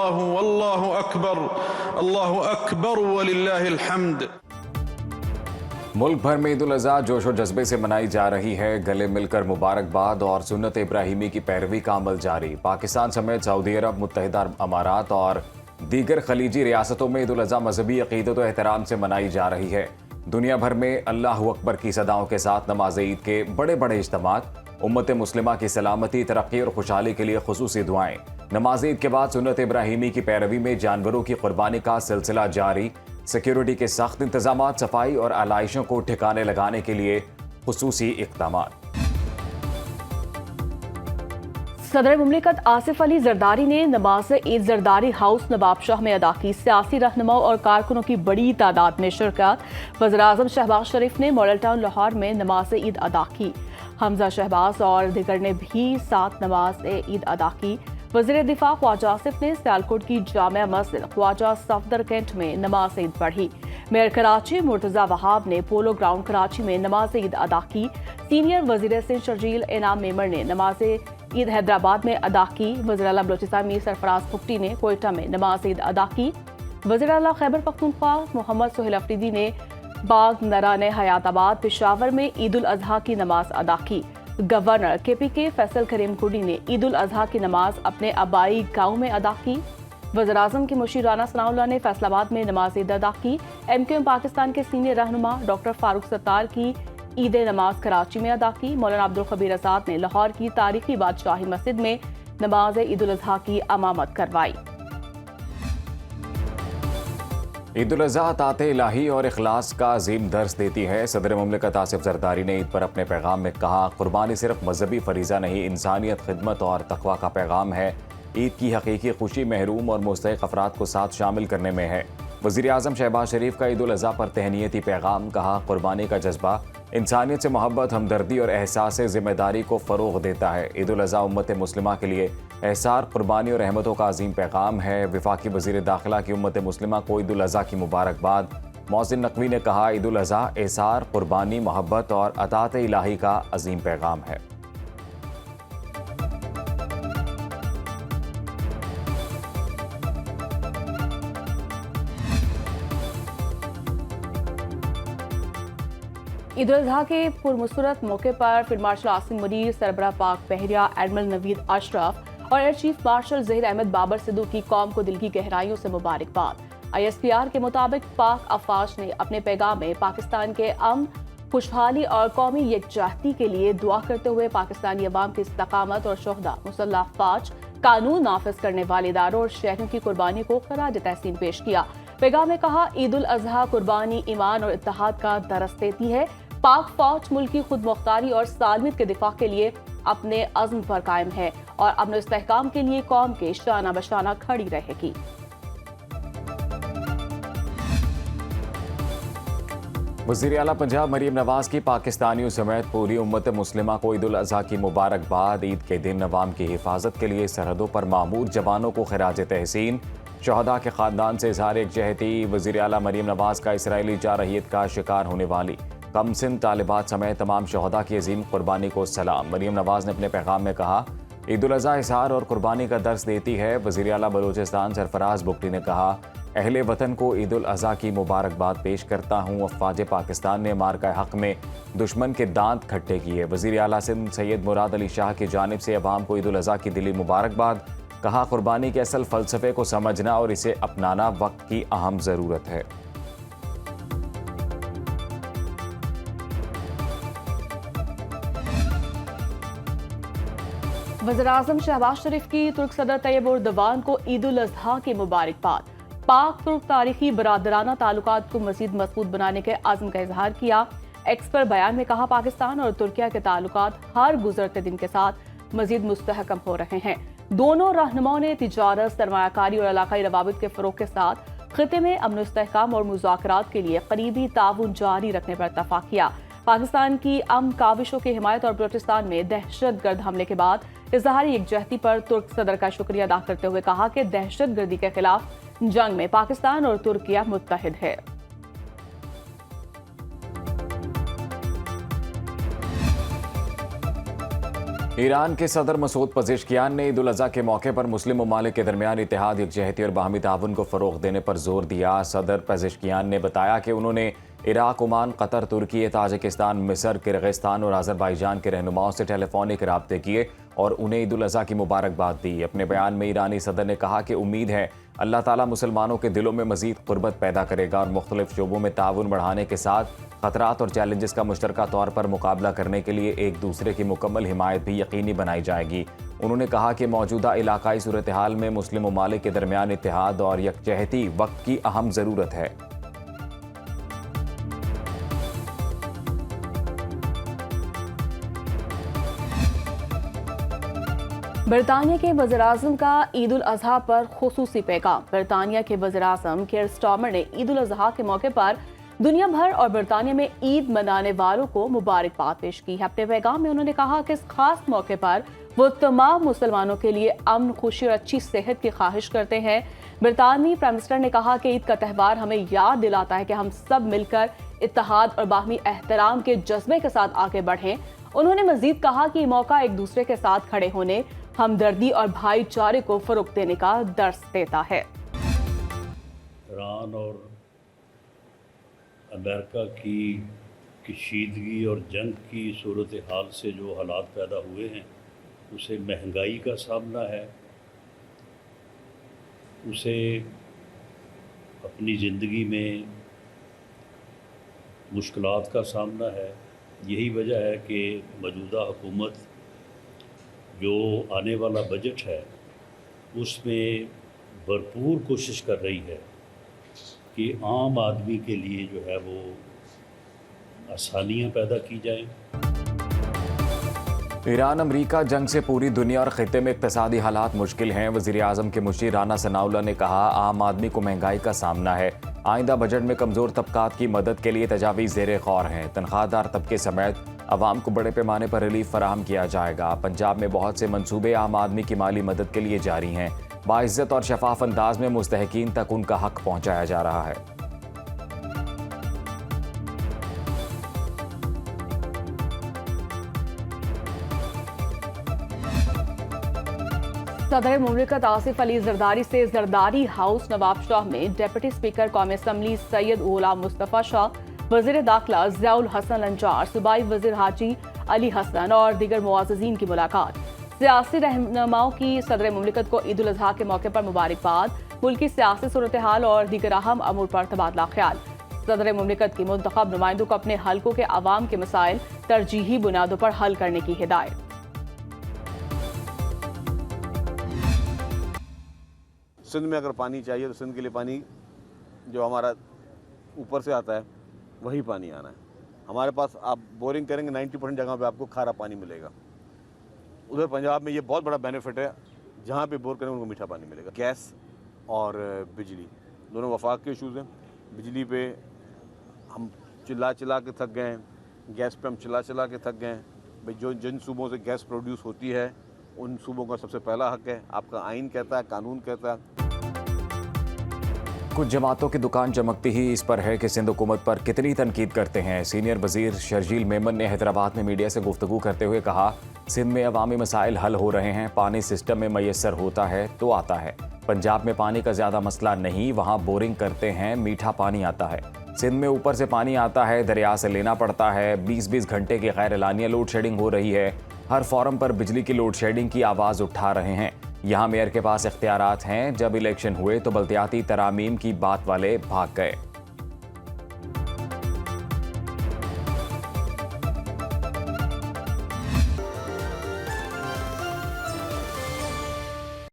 अल्लाहु अकबर वलिल्लाहिल हम्द। मुल्क भर में ईद उल अज़हा जोश और जज्बे से मनाई जा रही है। गले मिलकर मुबारकबाद और सुन्नत इब्राहिमी की पैरवी का अमल जारी। पाकिस्तान समेत सऊदी अरब, मुत्तहिदा अमारात और दीगर खलीजी रियासतों में ईद उल अज़हा मजहबी अक़ीदत और एहतराम से मनाई जा रही है। दुनिया भर में अल्लाहु अकबर की सदाओं के साथ नमाज ईद के बड़े बड़े इज्तिमात, उम्मत मुस्लिमा की सलामती, तरक्की और खुशहाली के लिए खुसूसी दुआएं। नमाज ईद के बाद सुन्नत इब्राहिमी की पैरवी में जानवरों की कुर्बानी का सिलसिला जारी। सिक्योरिटी के सख्त इंतजाम, सफाई और आलाइशों को ठिकाने लगाने के लिए खुसूसी इक़दामात। सदर मुमलिकत आसिफ अली जरदारी ने नमाज ईद जरदारी हाउस नवाबशाह में अदा की। सियासी रहनुमाओं और कारकुनों की बड़ी तादाद में शिरकत। वज़ीर-ए-आज़म शहबाज शरीफ ने मॉडल टाउन लाहौर में नमाज ईद अदा की। हमजा शहबाज और दिगर ने भी साथ नमाज ईद अदा की। वज़ीर दिफा ख्वाजा आसिफ ने सियालकोट की जामिया मस्जिद ख्वाजा सफदर कैंट में नमाज ईद पढ़ी। मेयर कराची मुर्तजा वहाब ने पोलो ग्राउंड कराची में नमाज ईद अदा की। सीनियर वज़ीर सिंध शर्जील इनाम मेमर ने नमाज ईद हैदराबाद में अदा की। वज़ीर आला बलोचिस्तान मीर सरफराज पुख्ती ने कोयटा में नमाज ईद अदा की। वज़ीर आला खैबर पख्तूनख्वा मोहम्मद सोहेल अफरीदी ने बाग नराने हयाताबाद पेशावर में ईद उल अजहा की नमाज अदा की। गवर्नर KPK फैसल करीम कुडी ने ईद उल अजहा की नमाज अपने आबाई गांव में अदा की। वज़ीर आज़म के मुशीर राना सनाउल्लाह ने फैसलाबाद में नमाज ईद अदा की। MQM पाकिस्तान के सीनियर रहनुमा डॉक्टर फारूक सत्तार की ईद नमाज कराची में अदा की। मौलाना अब्दुल खबीर आजाद ने लाहौर की तारीखी बादशाही मस्जिद में नमाज ईद उल अजहा की अमामत करवाई। ईद उल अज़हा ताते इलाही और इखलास का अजीम दर्स देती है। सदर मुमलिकत आसिफ जरदारी ने ईद पर अपने पैगाम में कहा, कुर्बानी सिर्फ मजहबी फरीज़ा नहीं, इंसानियत, खिदमत और तकवा का पैगाम है। ईद की हकीकी खुशी महरूम और मुस्तहिक़ अफराद को साथ शामिल करने में है। वज़ीर-ए-आज़म शहबाज शरीफ का ईद उल अज़हा पर तहनीती पैगाम, कहा, कुर्बानी का जज्बा इंसानियत से मोहब्बत, हमदर्दी और एहसास ज़िम्मेदारी को फ़रोग़ देता है। ईद उल अज़हा उम्मत मुस्लिमा के लिए एहसार, कुर्बानी और रहमतों का अजीम पैगाम है। वफाकी वज़ीर दाखिला की उम्मत मुस्लिमा को ईद उल अज़हा की मुबारकबाद। मोहसिन नकवी ने कहा, ईद उल अज़हा एहसार, कुर्बानी, मोहब्बत और अतात इलाही का अजीम पैगाम है। ईद उल अजहा के पुरमसरत मौके पर फील्ड मार्शल आसिम मुनीर, सरबराह पाक बहरिया एडमिरल नवीद अशरफ और air chief marshal Zaheer Ahmed Babar Sidhu की कौम को दिल की गहराइयों से मुबारकबाद। ISPR के मुताबिक पाक अफवाज ने अपने पैगाम में पाकिस्तान के अमन, खुशहाली और कौमी यकजहती के लिए दुआ करते हुए पाकिस्तानी अवाम की इस्तकामत और शोहदा, मुसल्लह अफवाज, कानून नाफिज करने वाले इदारों और शहरों की कुर्बानी को खराज तहसीन पेश किया। पैगाम में कहा, ईद उल अजहा कुर्बानी ईमान और इत्तेहाद का दरस देती है। पाक फौज मुल्क की खुद मुख्तारी और सालमियत के दिफा के लिए अपने अज़्म पर कायम है और अमन और इस्तेहकाम के लिए कौम के शाना बशाना खड़ी रहेगी। वज़ीर आला पंजाब मरीम नवाज की पाकिस्तानियों समेत पूरी उम्मत मुस्लिमा को ईद उल अज़हा की मुबारकबाद। ईद के दिन अवाम की हिफाजत के लिए सरहदों पर मामूर जवानों को खिराज तहसीन। शहदा के खानदान से इज़हार एकजहती। वज़ीर आला मरीम नवाज का इसराइली जारहियत का शिकार होने वाली कमसिन तालिबात समेत तमाम शहदा की अजीम कुर्बानी को सलाम। मरीम नवाज ने अपने पैगाम में कहा, ईद उल अज़हा इज़हार और कुर्बानी का दर्स देती है। वज़ीर आला बलूचिस्तान सरफराज बुगटी ने कहा, अहले वतन को ईद उल अज़हा की मुबारकबाद पेश करता हूँ। अफ़वाज पाकिस्तान ने मार्का हक़ में दुश्मन के दांत खट्टे किए। वज़ीर आला सिंध सैयद मुराद अली शाह की जानिब से अवाम को ईद उल अज़हा की दिली मुबारकबाद। कहा, कुर्बानी के असल फ़लसफ़े को समझना और इसे अपनाना वक्त की अहम ज़रूरत है। वज़ीर-ए-आज़म शहबाज शरीफ की तुर्क सदर तैयब उर्दवान को ईद उल अजहा की मुबारकबाद। पाक तुर्क तारीखी बरादराना ताल्लुकात को मज़ीद मजबूत बनाने के आज़म का इजहार किया। एक्स पर बयान में कहा, पाकिस्तान और तुर्किया के ताल्लुकात हर गुजरते दिन के साथ मज़ीद मुस्तहकम हो रहे हैं। दोनों रहनुमाओं ने तिजारत, सरमायाकारी और इलाकाई रवाबित के फ़रोग़ के साथ खिते में अमन इस्तेहकाम और मुज़ाकरात के लिए करीबी ताउन जारी रखने पर इत्तफ़ाक़ किया। पाकिस्तान की अमन काविशों की हिमायत और बलूचिस्तान में दहशतगर्द हमले के बाद इज़हारी यकजहती पर तुर्क सदर का शुक्रिया अदा करते हुए कहा कि दहशतगर्दी के खिलाफ जंग में पाकिस्तान और तुर्किया मुत्तहिद है। ईरान के सदर मसूद पज़ेश्कियान ने ईद उल अज़हा के मौके पर मुस्लिम ममालिक के दरमियान इत्तेहाद, यकजहती और बाहमी ताउन को फ़रोग़ देने पर जोर दिया। सदर पज़ेश्कियान ने बताया कि उन्होंने इराक, ओमान, कतर, तुर्की, ताजिकिस्तान, मिस्र, किर्गिस्तान और अज़रबाईजान के रहनुमाओं से टेलीफोनिक राब्ते किए और उन्हें ईद उल अज़हा की मुबारकबाद दी। अपने बयान में ईरानी सदर ने कहा कि उम्मीद है अल्लाह ताला मुसलमानों के दिलों में मज़ीद क़ुर्बत पैदा करेगा और मुख्तलिफ़ शोबों में ताउन बढ़ाने के साथ ख़तरात और चैलेंजेस का मुश्तरका तौर पर मुकाबला करने के लिए एक दूसरे की मुकम्मल हिमायत भी यकीनी बनाई जाएगी। उन्होंने कहा कि मौजूदा इलाकाई सूरत हाल में मुस्लिम ममालिक के दरमियान इत्तेहाद और यकजहती वक्त की अहम ज़रूरत है। बरतानिया के वज़ीर-ए-आज़म का ईद उल अज़हा पर खुसूसी पैगाम। बरतानिया के वज़ीर-ए-आज़म कीर स्टारमर ने ईद उल अज़हा के मौके पर दुनिया भर और बरतानिया में ईद मनाने वालों को मुबारकबाद पेश की है। अपने पैगाम में उन्होंने कहा कि इस खास मौके पर वो तमाम मुसलमानों के लिए अमन, खुशी और अच्छी सेहत की ख्वाहिश करते हैं। बरतानवी प्राइम मिनिस्टर ने कहा कि ईद का त्यौहार हमें याद दिलाता है कि हम सब मिलकर इत्तेहाद और बाहमी एहतराम के जज्बे के साथ आगे बढ़ें। उन्होंने मजीद कहा कि ये मौका एक दूसरे के साथ खड़े होने, हमदर्दी और भाईचारे को फरोग देने का दर्स देता है। ईरान और अमेरिका की कशीदगी और जंग की सूरत हाल से जो हालात पैदा हुए हैं, उसे महंगाई का सामना है, उसे अपनी ज़िंदगी में मुश्किलात का सामना है। यही वजह है कि मौजूदा हुकूमत जो आने वाला बजट है उसमें भरपूर कोशिश कर रही है कि आम आदमी के लिए जो है वो आसानियाँ पैदा की जाएं। ईरान अमरीका जंग से पूरी दुनिया और खित्ते में इक्तिसादी हालात मुश्किल हैं। वज़ीर-ए-आज़म के मुशीर राना सनाउल्लाह ने कहा, आम आदमी को महंगाई का सामना है। आइंदा बजट में कमज़ोर तबकात की मदद के लिए तजावीज़ ज़ेरे गौर हैं। तनख्वाहदार तबके समेत अवाम को बड़े पैमाने पर रिलीफ फराहम किया जाएगा। पंजाब में बहुत से मंसूबे आम आदमी की माली मदद के लिए जारी हैं। बाइज़्ज़त और शफाफ अंदाज में मुस्तहकीन तक उनका हक पहुँचाया जा रहा है। सदर मुमलिकत आसिफ अली जरदारी से जरदारी हाउस नवाब शाह में डिप्टी स्पीकर कौमी असम्बली सैयद गुलाम मुस्तफ़ा शाह, वज़ीर दाखिला ज़ियाउल हसन अंजार, सूबाई वज़ीर हाजी अली हसन और दीगर मुआज़्ज़ीन की मुलाकात। सियासी रहनुमाओं की सदर मुमलिकत को ईद उल अज़हा के मौके पर मुबारकबाद। मुल्की सियासी सूरत हाल और दीगर अहम अमूर पर तबादला ख्याल। सदर मुमलिकत की मुंतखब नुमाइंदों को अपने हल्कों के अवाम के मसाइल तरजीही बुनियादों पर हल करने की हिदायत। सिंध में अगर पानी चाहिए तो सिंध के लिए पानी जो हमारा ऊपर से आता है वही पानी आना है। हमारे पास आप बोरिंग करेंगे 90% जगह पे आपको खारा पानी मिलेगा। उधर पंजाब में ये बहुत बड़ा बेनिफिट है, जहाँ पे बोर करेंगे उनको मीठा पानी मिलेगा। गैस और बिजली दोनों वफाक के इशूज़ हैं। बिजली पे हम चिल्ला के थक गए हैं, गैस पे हम चिल्ला के थक गए हैं। भाई जो जिन सूबों से गैस प्रोड्यूस होती है उन सूबों का सबसे पहला हक है। आपका आइन कहता है, कानून कहता है। कुछ जमातों की दुकान चमकती ही इस पर है कि सिंध हुकूमत पर कितनी तनकीद करते हैं। सीनियर वजीर शर्जील मेमन ने हैदराबाद में मीडिया से गुफ्तगू करते हुए कहा, सिंध में अवामी मसाइल हल हो रहे हैं, पानी सिस्टम में मैसर होता है तो आता है। पंजाब में पानी का ज़्यादा मसला नहीं, वहाँ बोरिंग करते हैं, मीठा पानी आता है। सिंध में ऊपर से पानी आता है, दरिया से लेना पड़ता है। 20-20 घंटे की गैर एलानिया लोड शेडिंग हो रही है। हर फॉरम पर बिजली की लोड शेडिंग की आवाज़ उठा रहे हैं। यहाँ मेयर के पास इख्तियारात हैं। जब इलेक्शन हुए तो बल्दियाती तरामीम की बात वाले भाग गए।